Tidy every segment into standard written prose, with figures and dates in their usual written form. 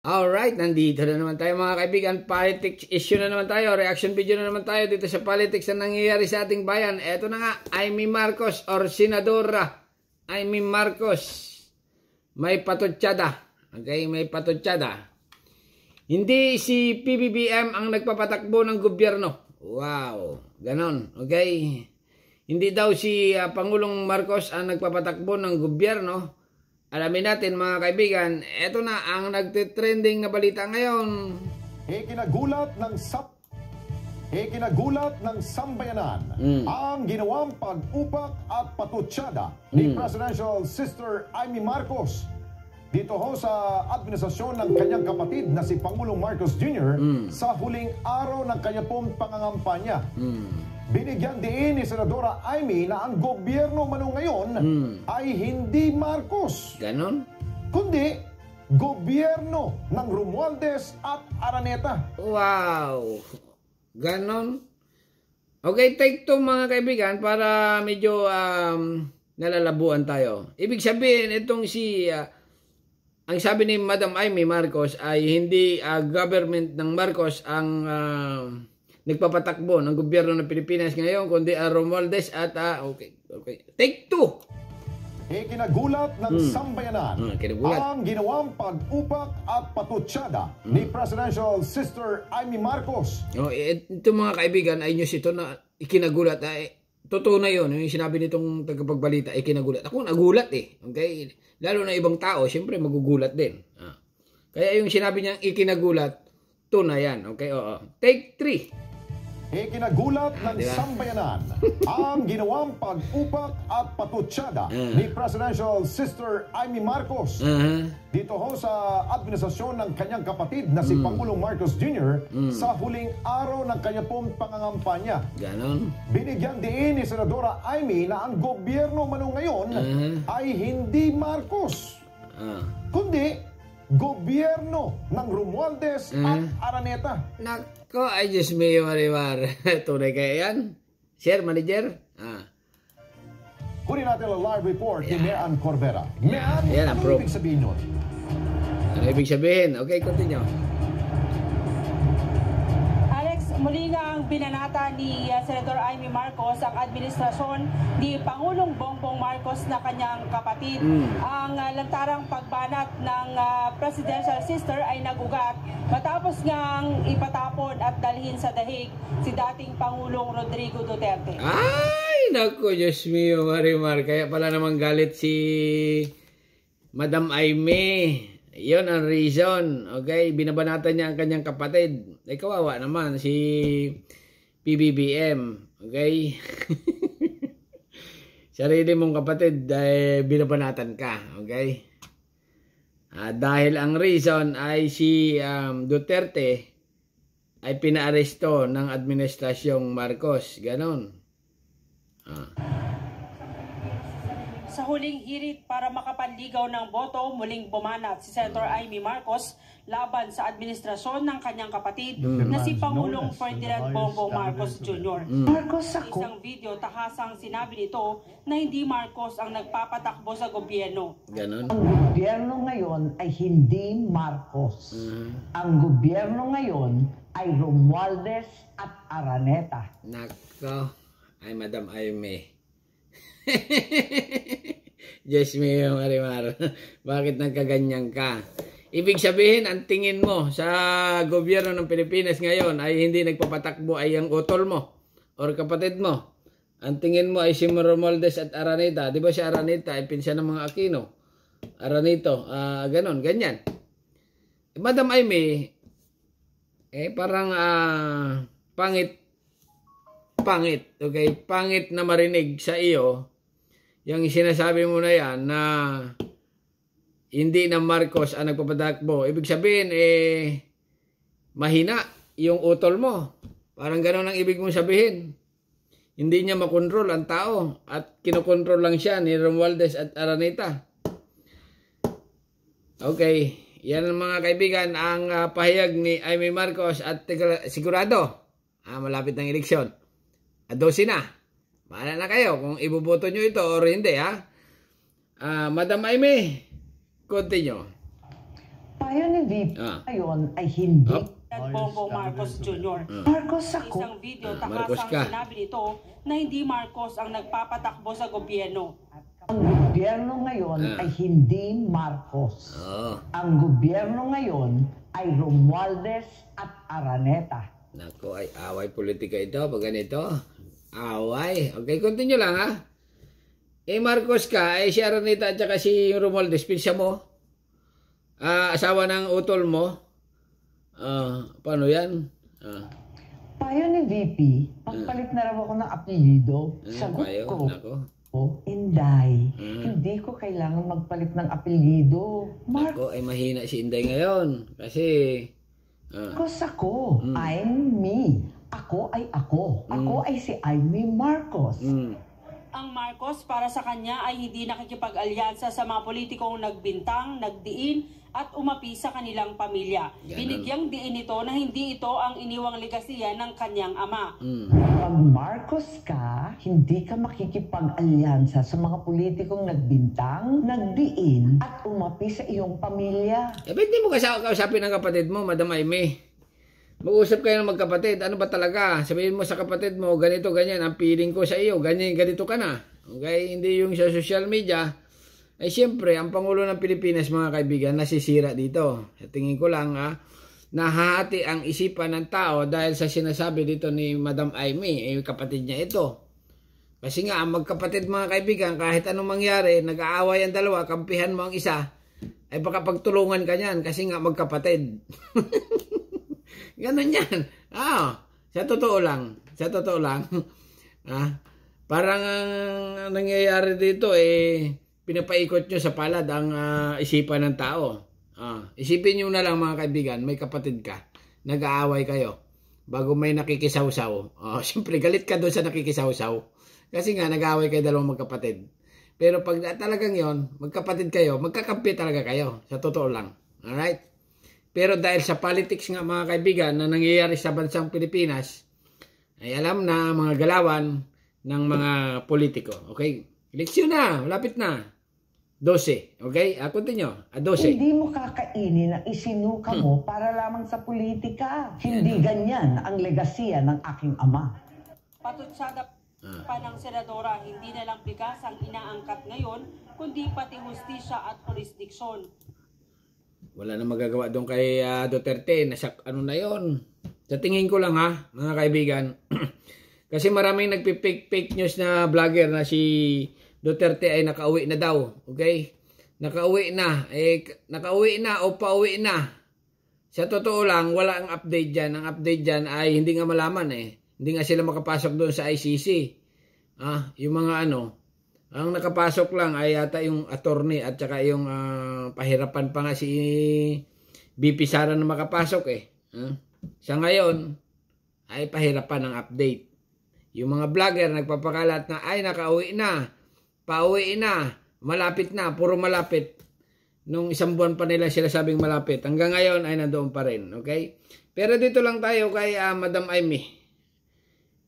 Alright, nandito na naman tayo mga kaibigan. Politics issue na naman tayo. Reaction video na naman tayo dito sa politics na nangyayari sa ating bayan. Eto na nga, Amy Marcos or Senadora Amy Marcos. May patutsada. Okay, may patutsada. Hindi si PBBM ang nagpapatakbo ng gobyerno. Wow, ganon. Okay. Hindi daw si Pangulong Marcos ang nagpapatakbo ng gobyerno. Alamin natin mga kaibigan, eto na ang nagtitrending na balita ngayon. Ikinagulat ng sambayanan ang ginawang pag-upak at patutsada ni Presidential Sister Amy Marcos dito ho sa administrasyon ng kanyang kapatid na si Pangulong Marcos Jr. Sa huling araw ng kanya pong pangangampanya. Binigyan din ni Senadora Amy na ang gobyerno mano ngayon ay hindi Marcos. Ganon? Kundi gobyerno ng Romualdez at Araneta. Wow! Ganon? Okay, take two mga kaibigan para medyo nalalabuan tayo. Ibig sabihin, itong si... ang sabi ni Madam Amy Marcos ay hindi government ng Marcos ang... nagpapatakbo ng gobyerno ng Pilipinas ngayon, kundi Romualdez at okay. Take two. Ikinagulat ng sambayanan ang ginawang pag-upak at patutsada ni Presidential Sister Amy Marcos. Ito mga kaibigan ay news ito na ikinagulat. Totoo na yun. Yung sinabi nitong tagapagbalita, ikinagulat. Ako nagulat eh. Okay? Lalo na ibang tao, siyempre magugulat din. Kaya yung sinabi niyang ikinagulat, ito na yan. Okay? Oo. Take three. Ikinagulat ng sambayanan ang ginawang pag-upak at patutsada ni Presidential Sister Amy Marcos dito ho sa administrasyon ng kanyang kapatid na si Pangulong Marcos Jr. Sa huling araw ng kanya pong pangangampanya. Ganon? Binigyan din ni Senadora Amy na ang gobyerno mano ngayon ay hindi Marcos, kundi gobyerno ng Romualdez at Araneta. Nako, ay Diyos mío, Marimar. Tunay kaya yan? Share, manager? Kunin natin ang live report ni Mean Corbera. Mean, ano ibig sabihin nun? Ano ibig sabihin? Okay, continue. Muli nga ang binanata ni Senator Amy Marcos ang administrasyon ni Pangulong Bongbong Marcos na kanyang kapatid. Ang lantarang pagbanat ng Presidential Sister ay nagugat matapos ngang ipatapon at dalhin sa dahig si dating Pangulong Rodrigo Duterte. Ay, naku, Diyos mío, Marimar. Kaya pala naman galit si Madam Amy. Yun ang reason. Okay, binabanatan niya ang kanyang kapatid. Ay, kawawa naman si PBBM. Okay? Sarili mong kapatid ay binabanatan ka. Okay? Dahil ang reason ay si Duterte ay pinaaresto ng administrasyong Marcos. Ganon. Sa huling hirit para makapanligaw ng boto, muling bumanat si Senator Amy Marcos laban sa administrasyon ng kanyang kapatid na si Pangulong Ferdinand Bongbong Marcos Jr. Sa isang video, tahasang sinabi nito na hindi Marcos ang nagpapatakbo sa gobyerno. Ganon. Ang gobyerno ngayon ay hindi Marcos. Ang gobyerno ngayon ay Romualdez at Araneta. Nako, ay Madam Amy. Diyos mío, Marimar. Bakit nagkaganyan ka? Ibig sabihin, ang tingin mo sa gobyerno ng Pilipinas ngayon ay hindi nagpapatakbo ay ang utol mo or kapatid mo. Ang tingin mo ay si Romualdez at Araneta. Di ba si Araneta ay pinsan ng mga Aquino? Aranito, ganon, ganyan. Madam Amy, parang pangit, okay? Pangit na marinig sa iyo yung sinasabi mo na yan na hindi na Marcos ang nagpapatakbo. Ibig sabihin, mahina yung utol mo. Parang gano'n ang ibig mong sabihin. Hindi niya makontrol ang tao at kinokontrol lang siya ni Romualdez at Araneta. Okay, yan mga kaibigan ang pahayag ni Amy Marcos at sigurado, malapit ng eleksyon. At 12 na. Bahala na kayo kung iboboto nyo ito or hindi, ha? Madam Amy, continue. Payo ni VP ngayon ay hindi. Bongbong Marcos Jr. Marcos ako. Isang video Marcos takasang ka. sinabi nito na hindi Marcos ang nagpapatakbo sa gobyerno. Ang gobyerno ngayon ay hindi Marcos. Ang gobyerno ngayon ay Romualdez at Araneta. Nako, ay away politika ito. Pag ganito, away. Okay, continue lang ha. Marcos ka, si Araneta at saka si Romualdez, pinsa mo? Asawa ng utol mo? Paano yan? Payo ni VP, magpalit na raw ako ng apelyido. Sagot ko. Nako. Inday, hindi ko kailangan magpalit ng apelyido. Ako ay mahina si Inday ngayon. Kasi Marcos ako. I'm me. Ako ay ako. Ako ay si Amy Marcos. Ang Marcos para sa kanya ay hindi nakikipag-alyansa sa mga politikong nagbintang, nagdiin at umapi sa kanilang pamilya. Binigyang diin ito na hindi ito ang iniwang legasiya ng kanyang ama. Pag Marcos ka, hindi ka makikipag-alyansa sa mga politikong nagbintang, nagdiin at umapi sa iyong pamilya. ba't di mo kausapin ang kapatid mo, Madam Amy? Mag-usap kayo ng magkapatid. Ano ba talaga? Sabihin mo sa kapatid mo, ganito, ganyan. Ang feeling ko sa iyo, ganyan, ganito ka na. Okay? Hindi yung sa social media. Ay siyempre, ang Pangulo ng Pilipinas, mga kaibigan, nasisira dito. Sa tingin ko lang, nahahati ang isipan ng tao dahil sa sinasabi dito ni Madam Amy, kapatid niya ito. Kasi nga, ang magkapatid, mga kaibigan, kahit anong mangyari, nag-aaway ang dalawa, kampihan mo ang isa, ay baka pagtulungan ka niyan kasi nga magkapatid. Ganon yan. Sa totoo lang. Sa totoo lang. Parang nangyayari dito, pinapaikot nyo sa palad ang isipan ng tao. Isipin nyo na lang, mga kaibigan, may kapatid ka, nag-aaway kayo, bago may nakikisawsaw. Siyempre, galit ka doon sa nakikisawsaw. Kasi nga, nag-aaway kayo dalawang magkapatid. Pero pag talagang yon, magkapatid kayo, magkakampi talaga kayo. Sa totoo lang. Alright? Pero dahil sa politics nga, mga kaibigan, na nangyayari sa bansang Pilipinas, ay alam na mga galawan ng mga politiko. Okay? Eleksyon na, malapit na. 12. Okay? Continue. 12. Hindi mo kakainin ang isinuka mo para lamang sa politika. Hindi ganyan ang legasiya ng aking ama. Patutsada pa ng senadora, hindi na lang bigas ang inaangkat ngayon, kundi pati hustisya at jurisdiksyon. Wala na magagawa doon kay Duterte. Ano na yon? Sa tingin ko lang mga kaibigan. Kasi maraming nagpipake news na vlogger na si Duterte ay nakauwi na daw. Okay? Nakauwi na. Nakauwi na o pauwi na. Sa totoo lang, wala ang update dyan. Ang update dyan ay hindi nga malaman Hindi nga sila makapasok doon sa ICC. Yung mga ang nakapasok lang ay yata yung attorney at saka yung pahirapan pa nga si BP Sara na makapasok Sa ngayon ay pahirapan ng update. Yung mga vlogger nagpapakalat na ay nakauwi na. Pauwi na, malapit na, puro malapit. Nung isang buwan pa nila sila sabing malapit. Hanggang ngayon ay nandoon pa rin. Okay? Pero dito lang tayo kay Madam Amy.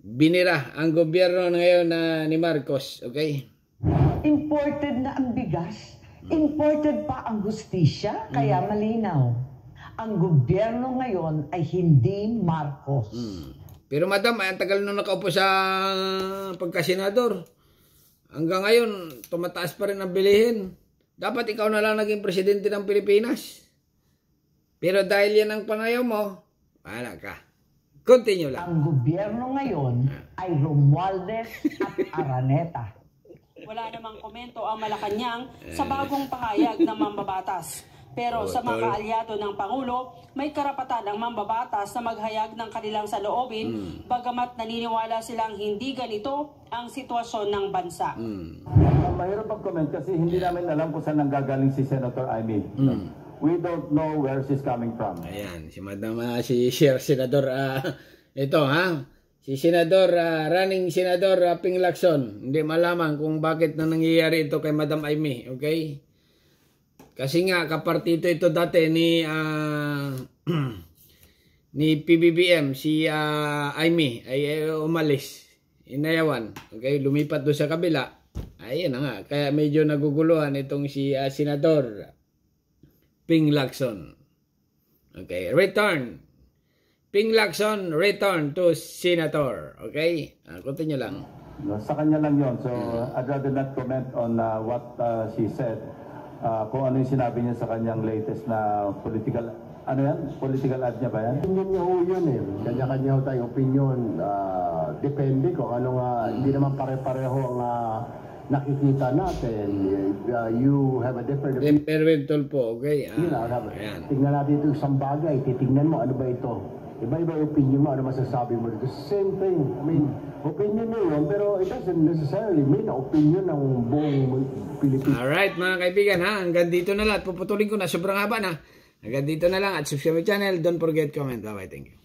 Binira ang gobyerno ngayon ni Marcos. Okay? Imported na ang bigas. Imported pa ang hustisya. Kaya malinaw. Ang gobyerno ngayon ay hindi Marcos. Pero Madam, ang tagal nung nakaupo sa pagkasenador. Hanggang ngayon, tumataas pa rin ang bilihin. Dapat ikaw na lang naging presidente ng Pilipinas. Pero dahil yan ang panayaw mo, wala ka. Continue lang. Ang gobyerno ngayon ay Romualdez at Araneta. Wala namang komento ang Malacanang sa bagong pahayag ng mambabatas. Pero sa mga kaalyado ng Pangulo, may karapatan ang mambabatas na maghayag ng kanilang saloobin, bagamat naniniwala silang hindi ganito ang sitwasyon ng bansa. Mahirap mag-comment kasi hindi namin alam kung saan nanggagaling si Senator Amy. We don't know where she's coming from. Ayan, si Madam, si Senador, si Senador, running Senador Ping Lacson. Hindi malaman kung bakit na nangyayari ito kay Madam Amy, okay? Kasi nga, kapartito ito dati ni PBBM, si Amy, ay umalis, inayawan, okay? Lumipat doon sa kabila. Ayan na nga, kaya medyo naguguluhan itong si Senador Ping Lacson. Okay, return. Ping Lacson, return to Senator. Okay? Continue lang. Sa kanya lang yon. So, I'd rather not comment on what she said. Kung ano yung sinabi niya sa kanyang latest na political, ano yan? Political ad niya ba yan? Opinion niya ho yun eh. Kanya-kanya ho tayong opinion. Depende kung ano nga, hindi naman pare-pareho ang nakikita natin. You have a different opinion. Temperamental po, okay? Tingnan natin ito isang bagay. Titignan mo, ano ba ito? Iba-iba yung opinion mo, ano masasabi mo dito. Same thing. I mean, opinion niyo yun, pero it doesn't necessarily mean na opinion ng buong Pilipinas. Alright mga kaibigan ha, hanggang dito na lang. Puputulin ko na, sobrang haba na. Hanggang dito na lang at subscribe my channel. Don't forget comment. Bye-bye. Thank you.